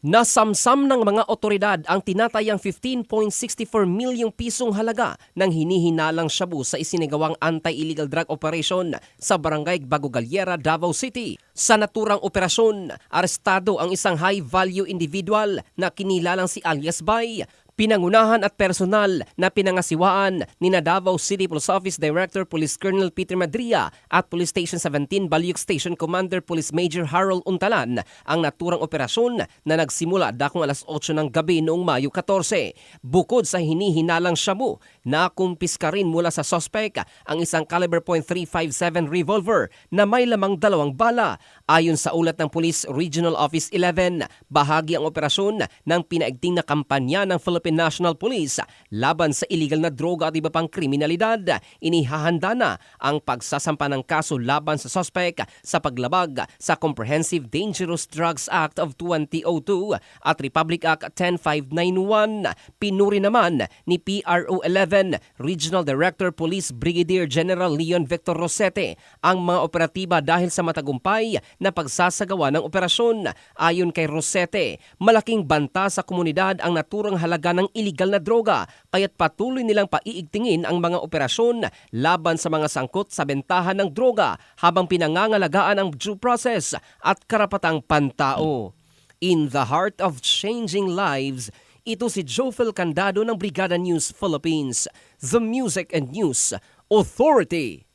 Nasamsam ng mga otoridad ang tinatayang 15.64 milyong pisong halaga ng hinihinalang shabu sa isinagawang anti-illegal drug operation sa Barangay Bagugalliera, Davao City. Sa naturang operasyon, arestado ang isang high-value individual na kinilalang si alias Bay. Pinangunahan at personal na pinangasiwaan ni Davao City Police Office Director Police Colonel Peter Madria at Police Station 17 Balyuk Station Commander Police Major Harold Untalan ang naturang operasyon na nagsimula dakong alas 8 ng gabi noong Mayo 14. Bukod sa hinihinalang shabu, nakumpiska rin mula sa suspect ang isang caliber .357 revolver na may lamang 2 bala. Ayon sa ulat ng Police Regional Office 11, bahagi ang operasyon ng pinaigting na kampanya ng Philippine National Police laban sa illegal na droga at iba pang kriminalidad. Inihahanda na ang pagsasampa ng kaso laban sa suspect sa paglabag sa Comprehensive Dangerous Drugs Act of 2002 at Republic Act 10591. Pinuri naman ni PRO 11 Regional Director Police Brigadier General Leon Victor Rosete ang mga operatiba dahil sa matagumpay na pagsasagawa ng operasyon. Ayon kay Rosete, malaking banta sa komunidad ang naturang halaga ng iligal na droga kaya't patuloy nilang paiigtingin ang mga operasyon laban sa mga sangkot sa bentahan ng droga habang pinangangalagaan ang due process at karapatang pantao. In the heart of changing lives, ito si Jofel Candado ng Brigada News Philippines, the Music and News Authority.